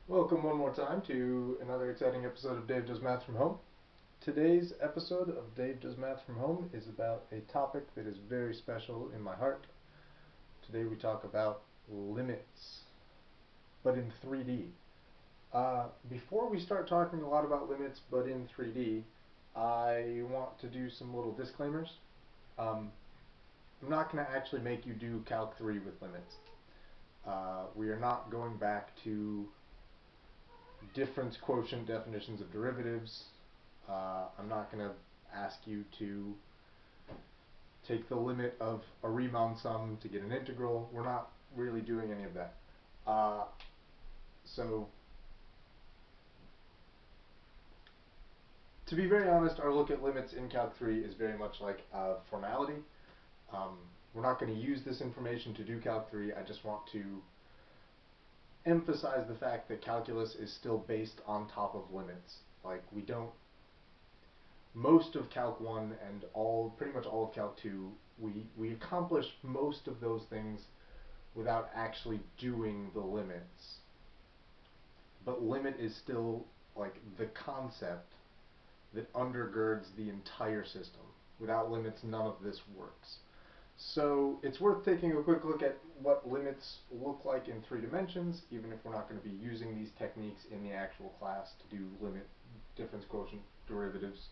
Welcome one more time to another exciting episode of Dave Does Math from Home. Today's episode of Dave Does Math from Home is about a topic that is very special in my heart. Today we talk about limits, but in 3D. Before we start talking a lot about limits, but in 3D, I want to do some little disclaimers. I'm not going to actually make you do Calc 3 with limits. We are not going back to difference quotient definitions of derivatives. I'm not going to ask you to take the limit of a Riemann sum to get an integral. We're not really doing any of that. So, to be very honest, our look at limits in Calc 3 is very much like a formality. We're not going to use this information to do Calc 3. I just want to emphasize the fact that calculus is still based on top of limits. Like, we don't, most of Calc 1 and pretty much all of Calc 2, we accomplish most of those things without actually doing the limits. But limit is still like the concept that undergirds the entire system. Without limits, none of this works. So it's worth taking a quick look at what limits look like in 3 dimensions, even if we're not going to be using these techniques in the actual class to do limit, difference quotient derivatives.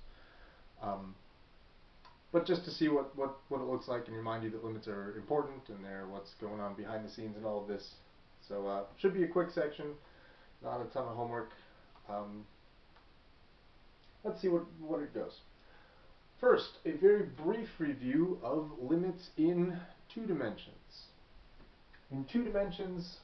But just to see what it looks like and remind you that limits are important and they're what's going on behind the scenes in all of this. So should be a quick section, not a ton of homework. Let's see what it goes. First, a very brief review of limits in 2 dimensions. In 2 dimensions,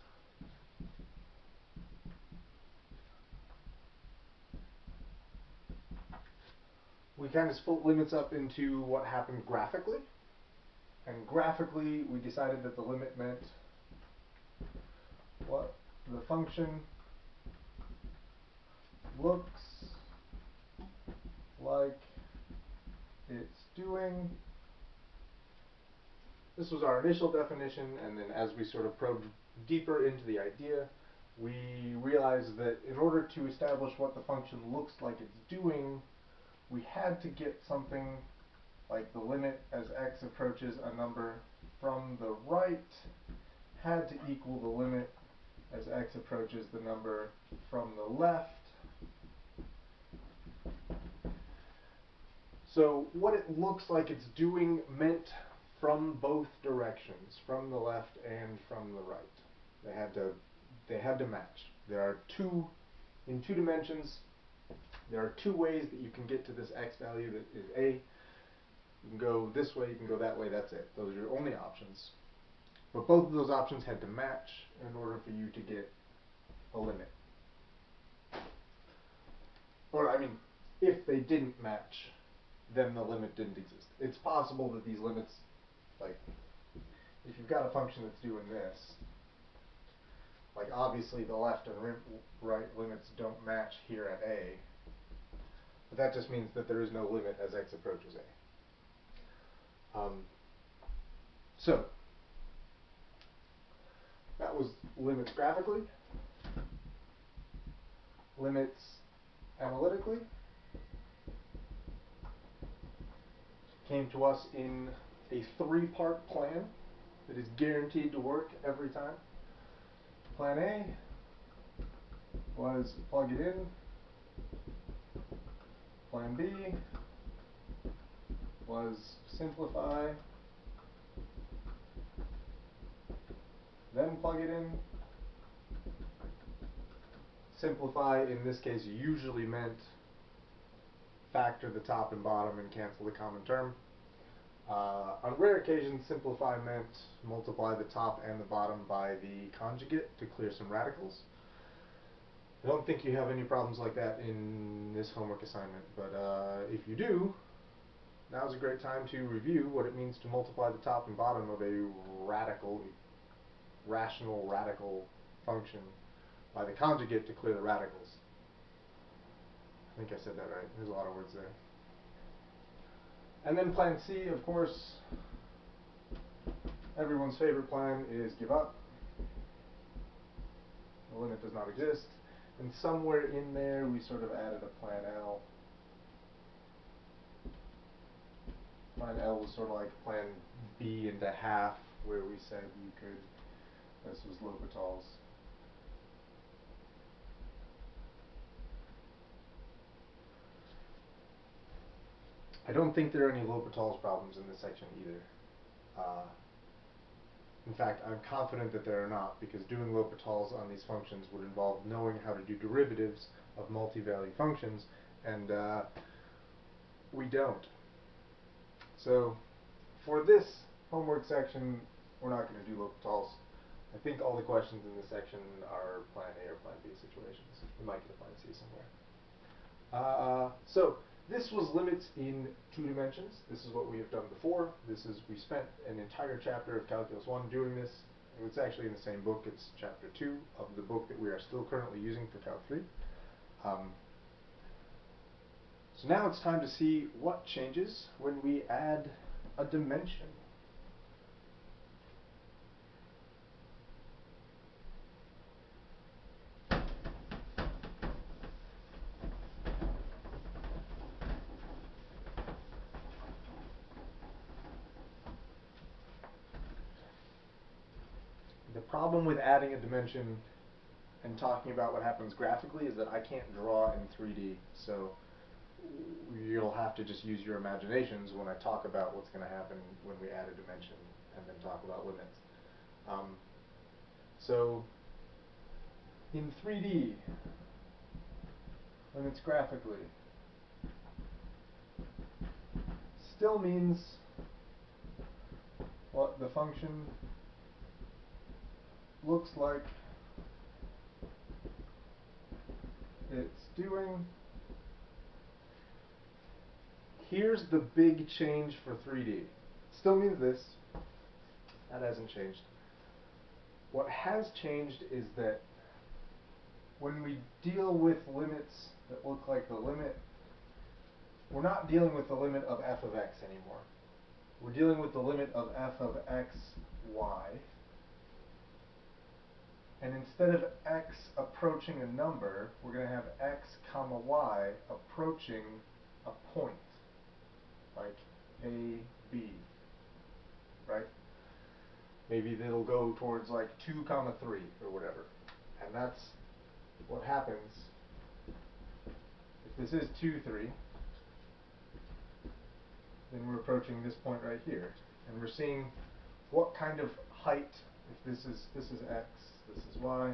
we kind of split limits up into what happened graphically. And graphically, we decided that the limit meant what the function looks like it's doing. This was our initial definition, and then as we sort of probed deeper into the idea, we realized that in order to establish what the function looks like it's doing, we had to get something like the limit as x approaches a number from the right had to equal the limit as x approaches the number from the left. So what it looks like it's doing meant from both directions, from the left and from the right. They had to match. In 2 dimensions, there are 2 ways that you can get to this x value that is a. You can go this way, you can go that way, that's it. Those are your only options. But both of those options had to match in order for you to get a limit. Or, I mean, if they didn't match, then the limit didn't exist. It's possible that these limits, like, if you've got a function that's doing this, like obviously the left and right limits don't match here at a, but that just means that there is no limit as x approaches a. So, that was limits graphically. Limits analytically came to us in a 3-part plan that is guaranteed to work every time. Plan A was plug it in. Plan B was simplify, then plug it in. Simplify in this case usually meant factor the top and bottom and cancel the common term. On rare occasions, simplify meant multiply the top and the bottom by the conjugate to clear some radicals. I don't think you have any problems like that in this homework assignment, but if you do, now's a great time to review what it means to multiply the top and bottom of a rational radical function by the conjugate to clear the radicals. I think I said that right. There's a lot of words there. And then plan C, of course, everyone's favorite plan is give up. The limit does not exist. And somewhere in there we sort of added a plan L. Plan L was sort of like plan B into half, where we said you could, this was L'Hopital's. I don't think there are any L'Hopital's problems in this section either. In fact, I'm confident that there are not, because doing L'Hopital's on these functions would involve knowing how to do derivatives of multi-value functions, and we don't. So for this homework section, we're not going to do L'Hopital's. I think all the questions in this section are plan A or plan B situations. We might get a plan C somewhere. So this was limits in 2 dimensions. This is what we have done before. We spent an entire chapter of Calculus 1 doing this. It's actually in the same book. It's chapter 2 of the book that we are still currently using for Calc 3. So now it's time to see what changes when we add a dimension. The problem with adding a dimension and talking about what happens graphically is that I can't draw in 3D, so you'll have to just use your imaginations when I talk about what's going to happen when we add a dimension and then talk about limits. So in 3D, limits graphically still means what the function looks like it's doing. Here's the big change for 3D. Still means this. That hasn't changed. What has changed is that when we deal with limits that look like the limit, we're not dealing with the limit of f of x anymore. We're dealing with the limit of f of x, y. And instead of x approaching a number, we're going to have x comma y approaching a point, like a, b, right? Maybe they'll go towards like 2 comma 3 or whatever. And that's what happens if this is 2, 3, then we're approaching this point right here. And we're seeing what kind of height, if this is x, this is y.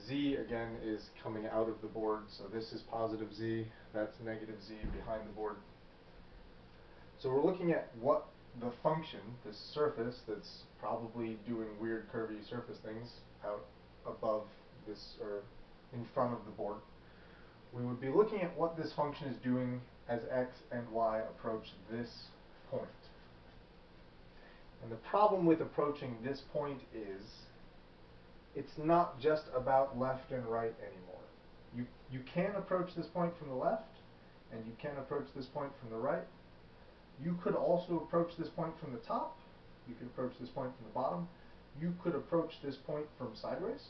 Z, again, is coming out of the board, so this is positive z, that's negative z behind the board. So we're looking at what the function, this surface that's probably doing weird curvy surface things out above this, or in front of the board. We would be looking at what this function is doing as x and y approach this point. And the problem with approaching this point is it's not just about left and right anymore. You can approach this point from the left, and you can approach this point from the right. You could also approach this point from the top. You could approach this point from the bottom. You could approach this point from sideways.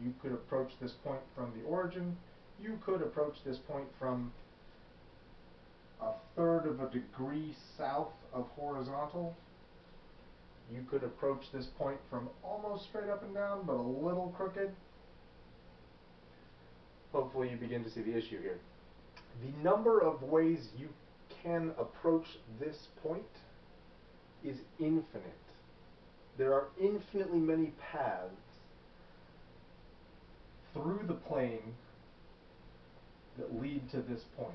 You could approach this point from the origin. You could approach this point from 1/3 of a degree south of horizontal. You could approach this point from almost straight up and down, but a little crooked. Hopefully you begin to see the issue here. The number of ways you can approach this point is infinite. There are infinitely many paths through the plane that lead to this point.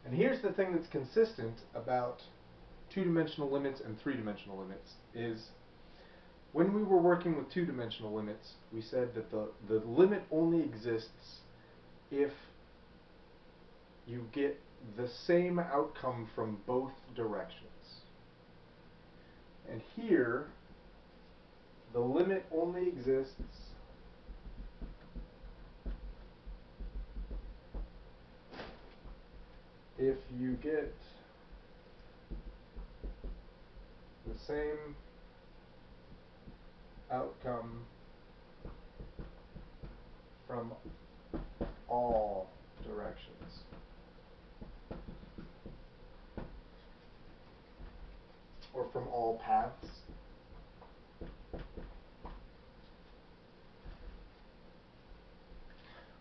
And here's the thing that's consistent about 2-dimensional limits and 3-dimensional limits is when we were working with 2-dimensional limits, we said that the limit only exists if you get the same outcome from both directions. And here, the limit only exists if you get the same outcome from all directions. Or from all paths.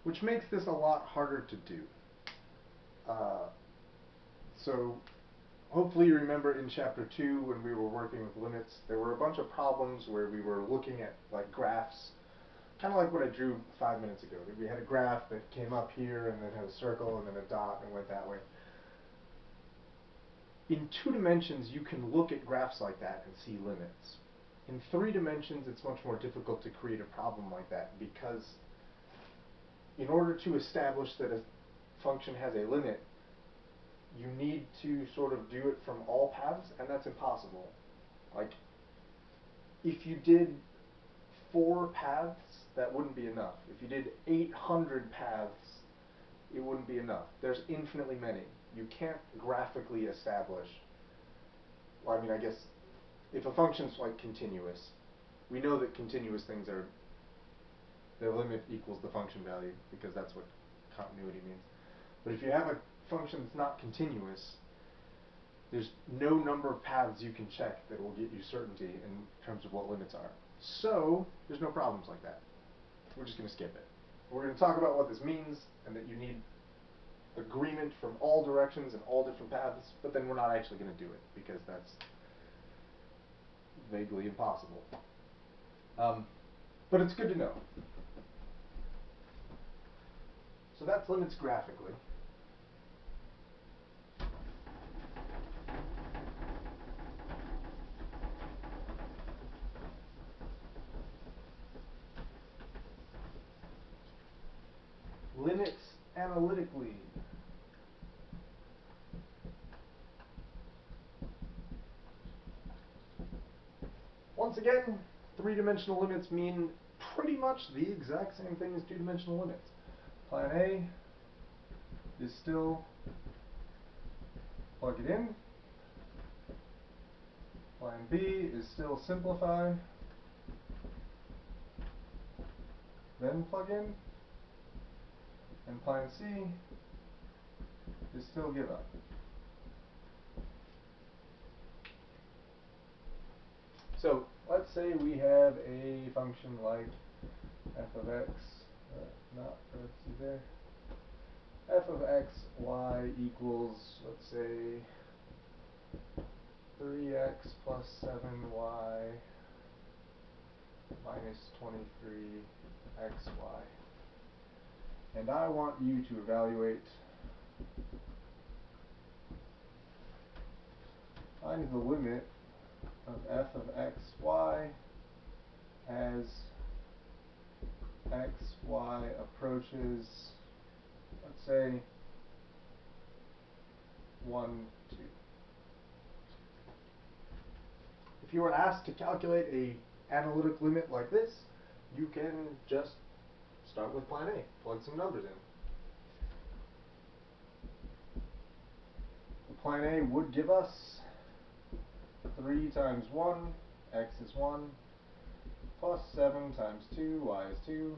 Which makes this a lot harder to do. So hopefully you remember in chapter 2 when we were working with limits, there were a bunch of problems where we were looking at like graphs, kind of like what I drew 5 minutes ago. We had a graph that came up here and then had a circle and then a dot and went that way. In 2 dimensions, you can look at graphs like that and see limits. In 3 dimensions, it's much more difficult to create a problem like that because in order to establish that a function has a limit, you need to sort of do it from all paths, and that's impossible. Like, if you did 4 paths, that wouldn't be enough. If you did 800 paths, it wouldn't be enough. There's infinitely many. You can't graphically establish, well, I mean, I guess, if a function's like continuous, we know that continuous things are, their limit equals the function value, because that's what continuity means. But if you have a function that's not continuous, there's no number of paths you can check that will get you certainty in terms of what limits are. So, there's no problems like that. We're just going to skip it. We're going to talk about what this means, and that you need agreement from all directions and all different paths, but then we're not actually going to do it, because that's vaguely impossible. But it's good to know. So that's limits graphically. Limits analytically. Once again, 3-dimensional limits mean pretty much the exact same thing as 2-dimensional limits. Plan A is still plug it in. Plan B is still simplify, then plug in. And plan C is still give up. So let's say we have a function like f of x, not parentheses there, f of x, y equals, let's say, 3x plus 7y minus 23xy. And I want you to evaluate, find the limit of f of xy as xy approaches, let's say, 1, 2. If you were asked to calculate a analytic limit like this, you can just start with plan A, plug some numbers in. Plan A would give us 3 times 1, x is 1, plus 7 times 2, y is 2,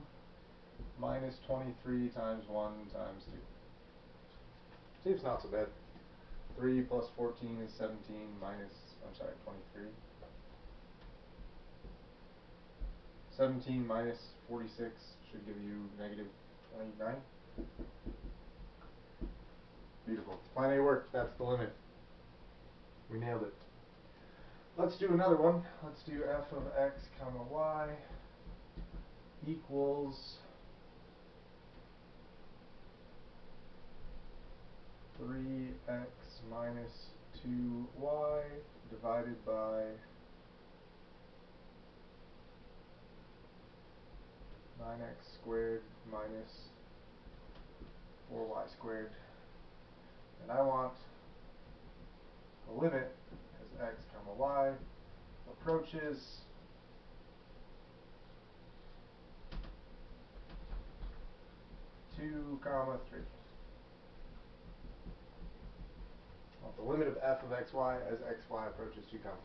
minus 23 times 1 times 2. Seems not so bad. 3 plus 14 is 17 minus, 23. 17 minus 46 should give you negative 29. Beautiful. Plan A worked. That's the limit. We nailed it. Let's do another one. Let's do f of x comma y equals 3x minus 2y divided by 9x squared minus 4y squared. And I want the limit as x comma y approaches 2 comma 3. I want the limit of f of xy as xy approaches 2 comma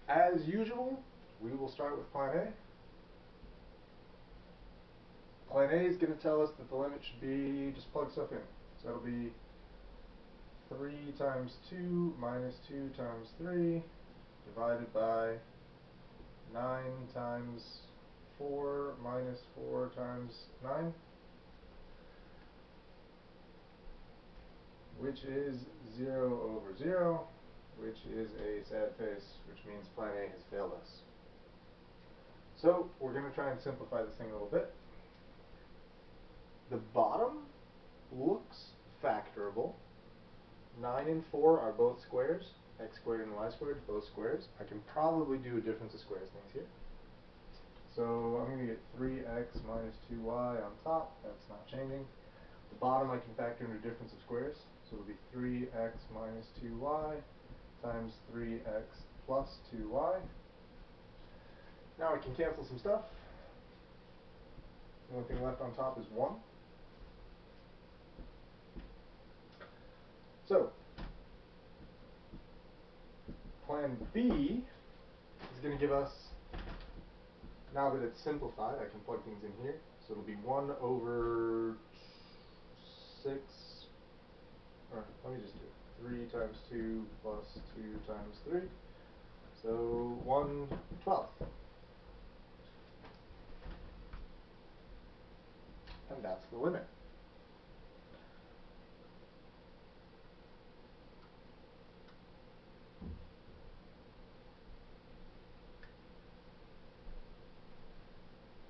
3. As usual, we will start with plan A. Plan A is going to tell us that the limit should be, just plug stuff in. So it'll be 3 times 2 minus 2 times 3 divided by 9 times 4 minus 4 times 9, which is 0 over 0, which is a sad face, which means plan A has failed us. So we're going to try and simplify this thing a little bit. The bottom looks factorable. 9 and 4 are both squares. X squared and y squared, both squares. I can probably do a difference of squares things here. So I'm going to get 3x minus 2y on top. That's not changing. The bottom I can factor into difference of squares. So it'll be 3x minus 2y times 3x plus 2y. Now I can cancel some stuff. The only thing left on top is 1. So, plan B is going to give us, now that it's simplified, I can plug things in here. So it'll be 1 over 6, or let me just do it. 3 times 2 plus 2 times 3. So 1/12. And that's the limit.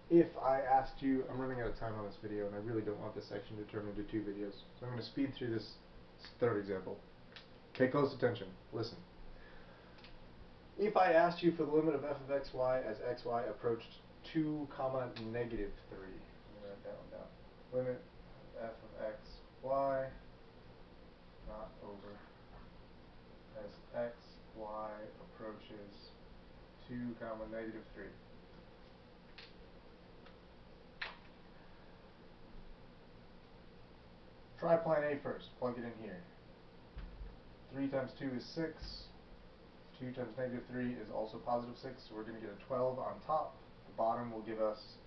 If I asked you, I'm running out of time on this video and I really don't want this section to turn into 2 videos, so I'm going to speed through this third example. Pay close attention. Listen. If I asked you for the limit of f of xy as xy approached 2 comma negative 3, let me write that one down. Limit f of xy not over as xy approaches 2 comma negative 3. Try plan A first. Plug it in here. 3 times 2 is 6. 2 times negative 3 is also positive 6, so we're going to get a 12 on top. The bottom will give us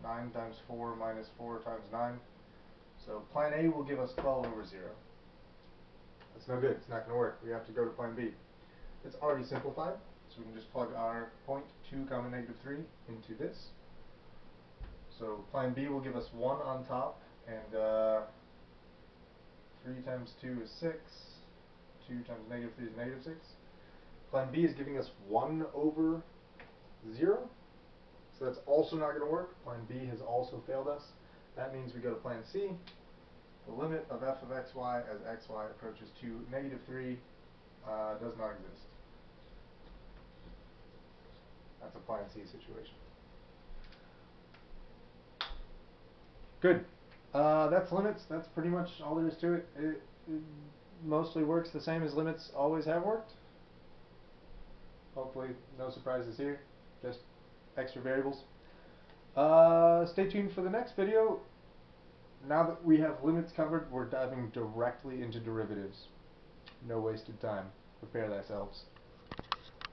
9 times 4 minus 4 times 9. So plan A will give us 12 over 0. That's no good. It's not going to work. We have to go to plan B. It's already simplified, so we can just plug our point 2 comma negative 3 into this. So plan B will give us 1 on top, and 3 times 2 is 6. 2 times negative 3 is negative 6. Plan B is giving us 1 over 0. So that's also not going to work. Plan B has also failed us. That means we go to plan C. The limit of f of xy as xy approaches to negative 3 does not exist. That's a plan C situation. Good. That's limits. That's pretty much all there is to it. It mostly works the same as limits always have worked. Hopefully no surprises here. Just extra variables. Stay tuned for the next video. Now that we have limits covered, we're diving directly into derivatives. No wasted time. Prepare thyselves.